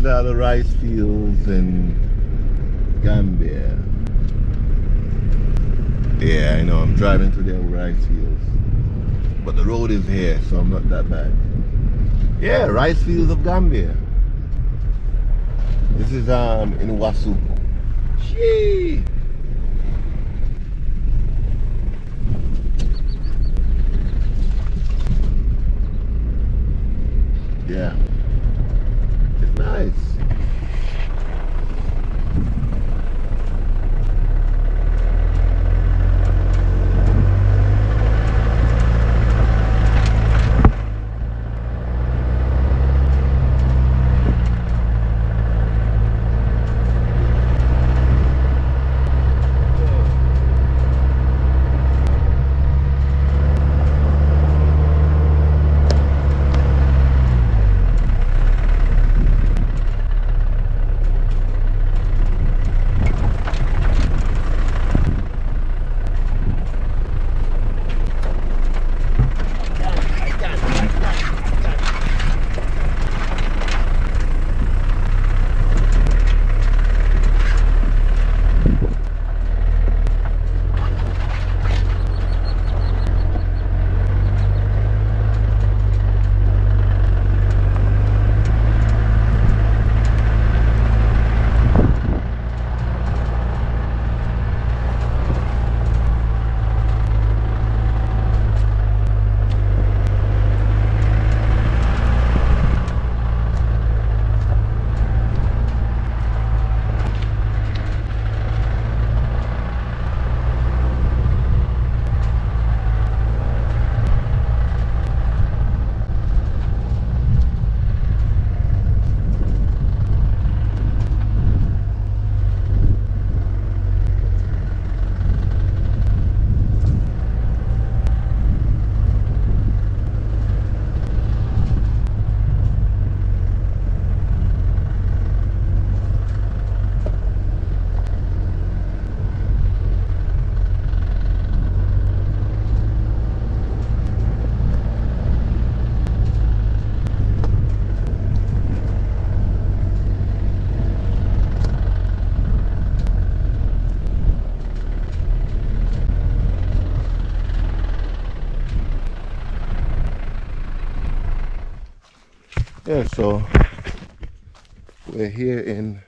are the rice fields in Gambia. Yeah, I know, I'm driving through the rice fields. But the road is here, so I'm not that bad. Yeah, rice fields of Gambia. This is in Wassu. Gee. Yeah. It's nice. Yeah, so we're here in,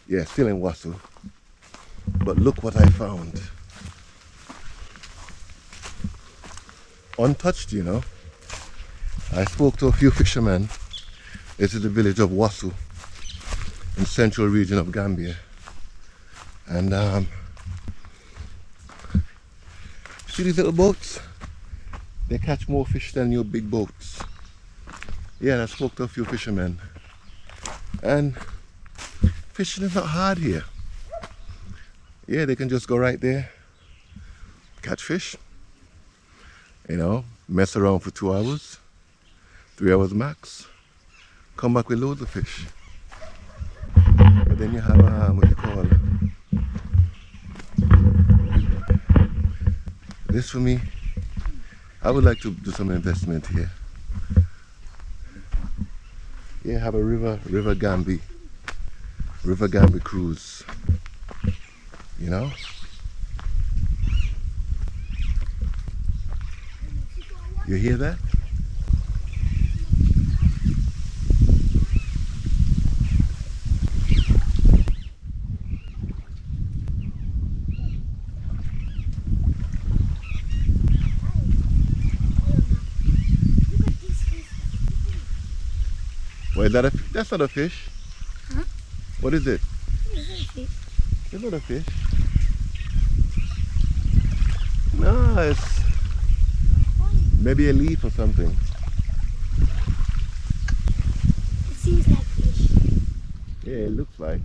yeah, still in Wassu. But look what I found. Untouched, you know. I spoke to a few fishermen. This is the village of Wassu in central region of Gambia. And see these little boats? They catch more fish than your big boats. Yeah, and I spoke to a few fishermen. And fishing is not hard here. Yeah, they can just go right there, catch fish, you know, mess around for 2 hours, 3 hours max, come back with loads of fish. But then you have what you call this. For me, I would like to do some investment here. Yeah, have a river Gambia cruise. You know? You hear that? Well, is that that's not a fish. Huh? What is it? It's a fish. It's not a fish. No, it's maybe a leaf or something. It seems like fish. Yeah, it looks like.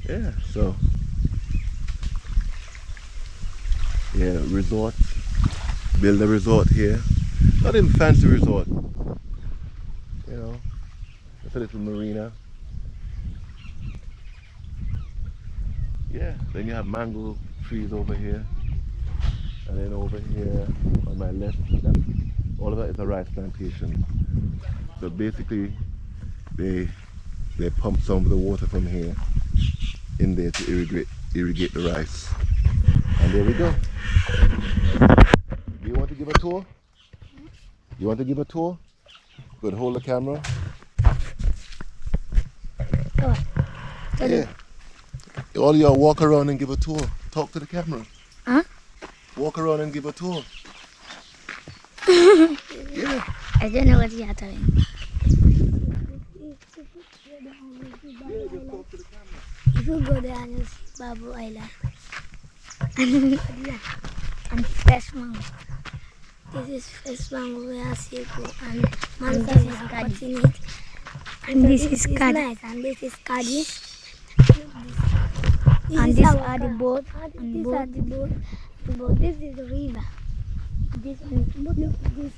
Yeah, so. Yeah, resort. Build a resort here. Not even fancy resort. You know, just a little marina. Yeah, then you have mango trees over here. And then over here on my left, All of that is a rice plantation. So basically, they pump some of the water from here in there to irrigate the rice. And there we go. Do you want to give a tour? You want to give a tour? Good, hold the camera. Go on. Yeah. All y'all walk around and give a tour. Talk to the camera. Huh? Walk around and give a tour. Yeah. I don't know what you are doing. If you go there and you see Babu Island and fresh mango. This is fresh mango where I see go and this is cutting it. And this is nice and this is Kadi. And these are the boat. These are the boat. This is the river. This one, look,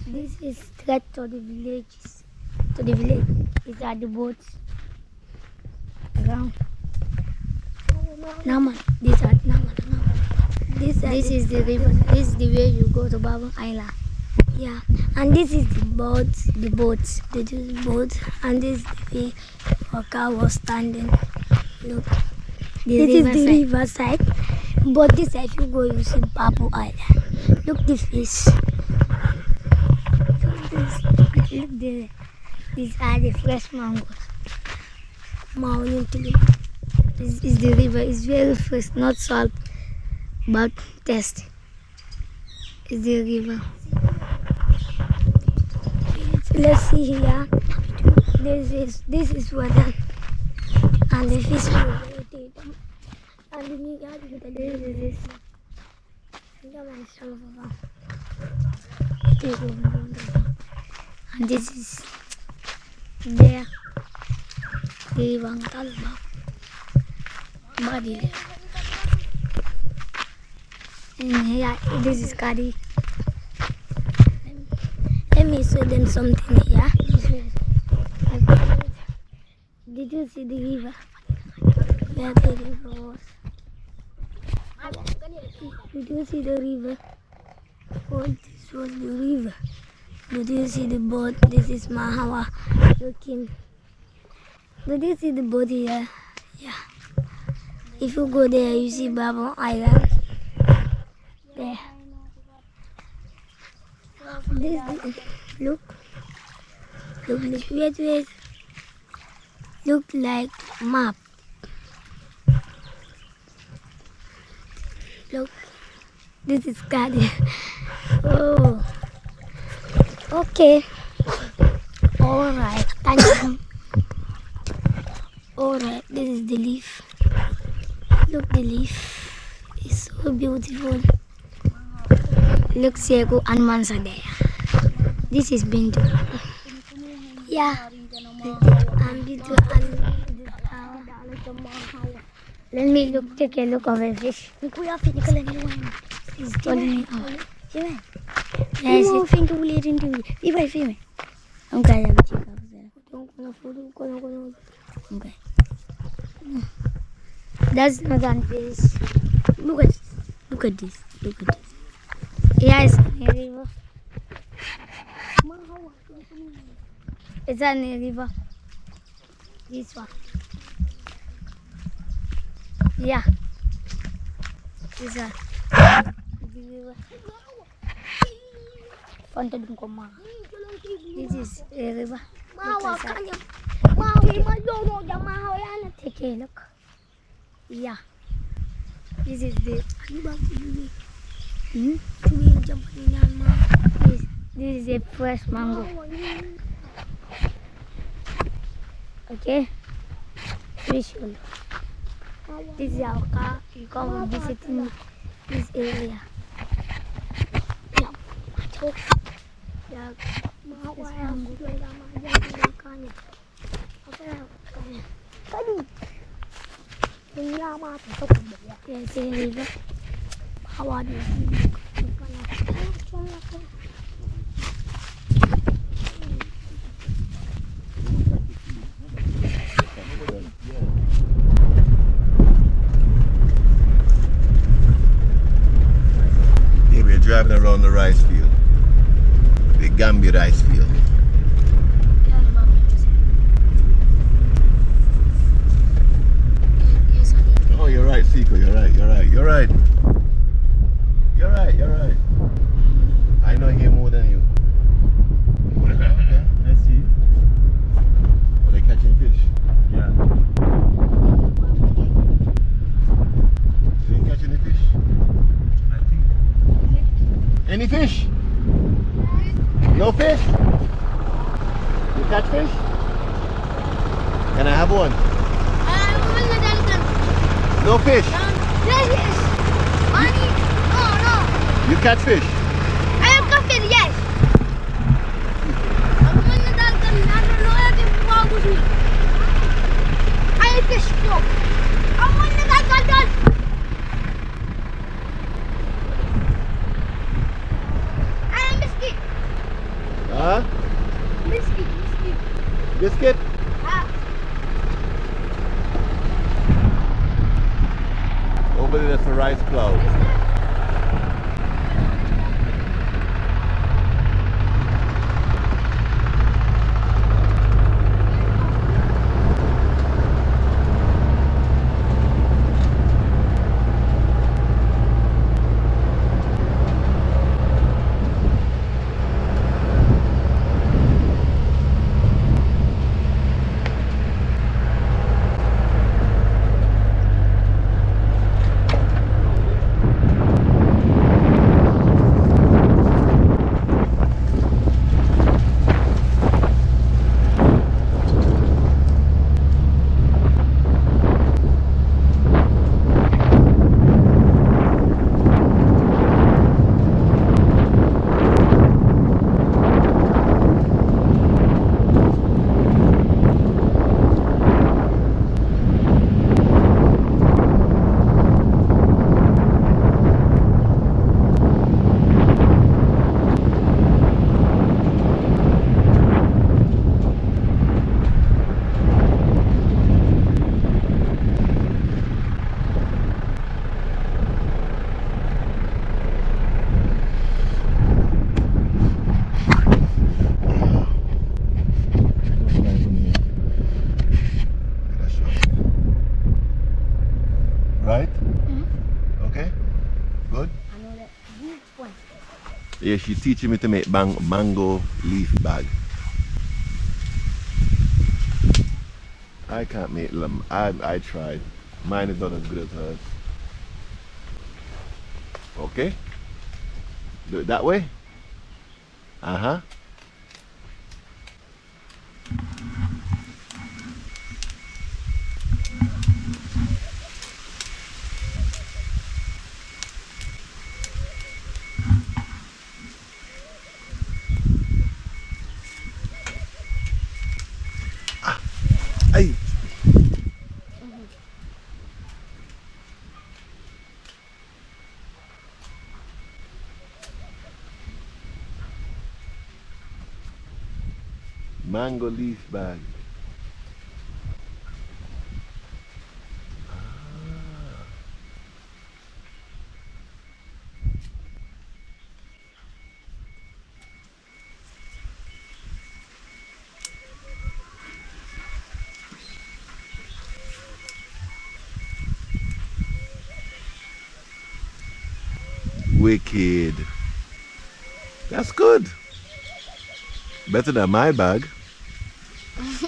this is straight to the villages. To the village. These are the boats. Around. Naman. These are Naman. This is the river. This is the way you go to Babu Island. Yeah. And this is the boats. The boats. This is the boats. And this is the way our car was standing. Look. This is the river side. But this side you go, you see Babu Island. Look the fish. Look there. These are the fresh mangoes. This is the river. It's very fresh, not salt, but tasty. It's the river. Let's see here. This is water, and the fish will take them. And this is there. The Wangalba body. And here, this is Kadi. Let me show them something here. Did you see the river? Where the river was? Did you see the river? Oh, this was the river. Did you see the boat? This is Mahawa looking. Did you see the boat here? Yeah. If you go there, you see Babu Island. There. Look. Wait. Look like map. Look. This is garden. Oh. Okay. Alright. Thank you. Alright. This is the leaf. Look, the leaf is so beautiful. Look, Sego and Mansa there. This is Bintu. Yeah. And Bintu let me take a look of a fish. He's calling me out. Yes, okay. That's not an fish. Look at this. Yes, a river. It's a river. This one. Yeah. This one. The river. This is a river. Take a look. Yeah. This is the this is a fresh mango. Okay. Visual. This is our car. You come visiting this area. Yeah. Yes, river. How are you? Yeah, we're driving around the rice field. Big Gambia rice field. Oh, you're right, Seiko. You're right. You're right. I know him more than you. Okay, I see. Are they catching fish? Yeah. They ain't catching any fish? I think. Any fish? No fish? You catch fish? Can I have one? No fish? You catch fish? Yes. I fish too. Huh? Biscuit. Biscuit? Over there, that's a rice cloud. Right? Okay? Good? Yeah, she's teaching me to make mango leaf bag. I can't make them. I tried. Mine is not as good as hers. Okay? Do it that way? Uh-huh. Ay! Mango leaf bag. Wicked. That's good. Better than my bag.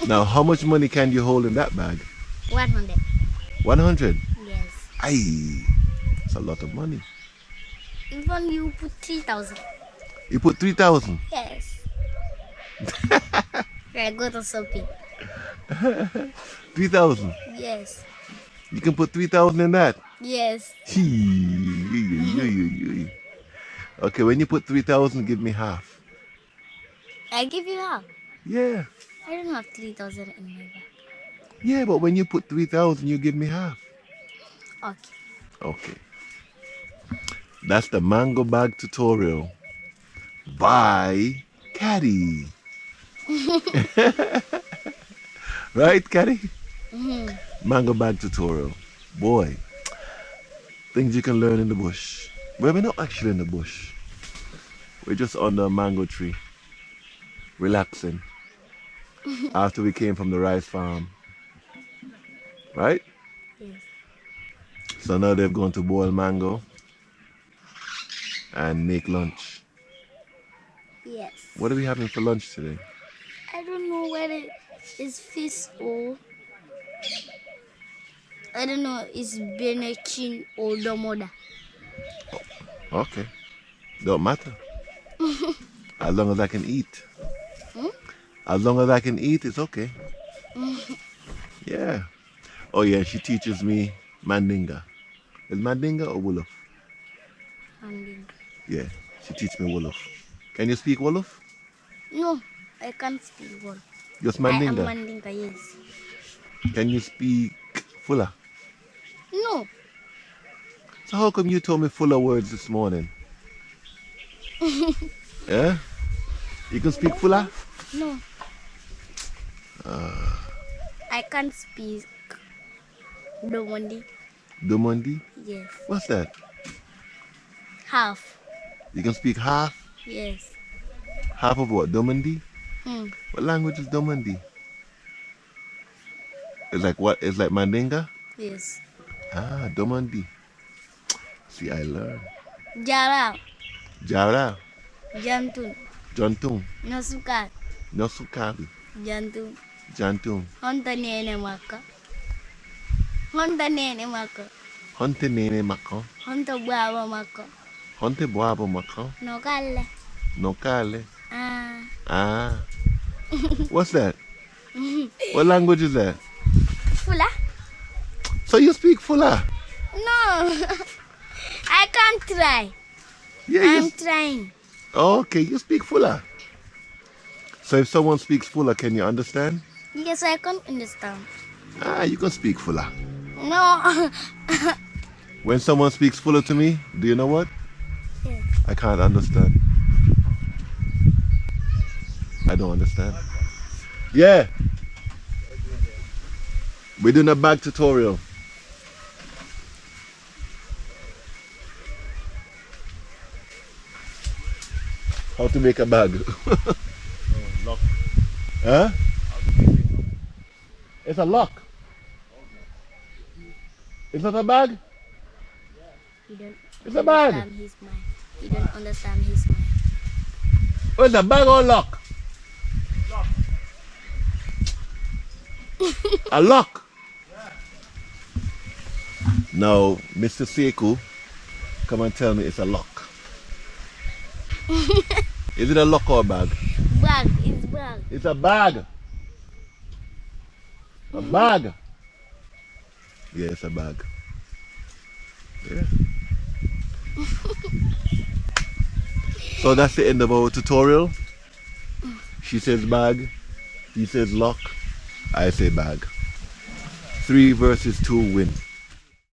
Now, how much money can you hold in that bag? 100. 100? Yes. Aye. That's a lot of money. Even you put 3,000. You put 3,000? Yes. I go to shopping. 3,000? Yes. You can put 3,000 in that? Yes. Okay, when you put 3,000, give me half. I give you half. Yeah. I don't have 3,000 in my bag. Yeah, but when you put 3,000, you give me half. Okay. Okay. That's the mango bag tutorial by Caddy. Right, Caddy? Mango bag tutorial. Boy, things you can learn in the bush. Well, we're not actually in the bush. We're just under a mango tree. relaxing after we came from the rice farm. Right? Yes. So now they've gone to boil mango and make lunch. Yes. What are we having for lunch today? I don't know whether it's fish or I don't know, it's benachin or domoda. Okay. Don't matter. As long as I can eat. As long as I can eat, it's okay. Yeah. Oh yeah, she teaches me Mandinga. Is Mandinga or Wolof? Yeah, she teaches me Wolof. Can you speak Wolof? No, I can't speak one. Just I am Mandinga. Mandinka, yes. Can you speak Fula? No. So how come you told me Fula words this morning? Yeah? You can speak Fula? No. I can't speak Domondi. Domondi? Yes. What's that? Half. You can speak half? Yes. Half of what? Domondi? Hmm. What language is Domondi? It's like what? It's like Mandinga? Yes. Ah, Domondi. See, I learned. Jara. Jara. Jantun. Jantung. Nasukat. Nosukali. Jantun. Jantung. Honta nene maka. Honta nene maka. Honte nene mako. Honta baba maka. Honte boabo mako. No kale. Nokale. Ah. Ah. What's that? What language is that? Fula? So you speak Fula? No. I can't try. Yeah, I'm trying. Okay, you speak Fula. So if someone speaks Fula, can you understand? Yes, I can understand. Ah, you can speak Fula. No. When someone speaks Fula to me, do you know what? Yes. I can't understand. I don't understand. Yeah. We're doing a bag tutorial. How to make a bag. Lock. Huh? It's a lock. It's not a bag? You don't It's a bag. understand his mind. You don't understand his mind. Oh, it's a bag or lock? A lock. Now, Mr. Sekou, come and tell me it's a lock. Is it a lock or a bag? Bag. It's bag. It's a bag. A bag. Yeah, it's a bag. Yeah. So that's the end of our tutorial. She says bag, he says lock, I say bag. 3 versus 2 win.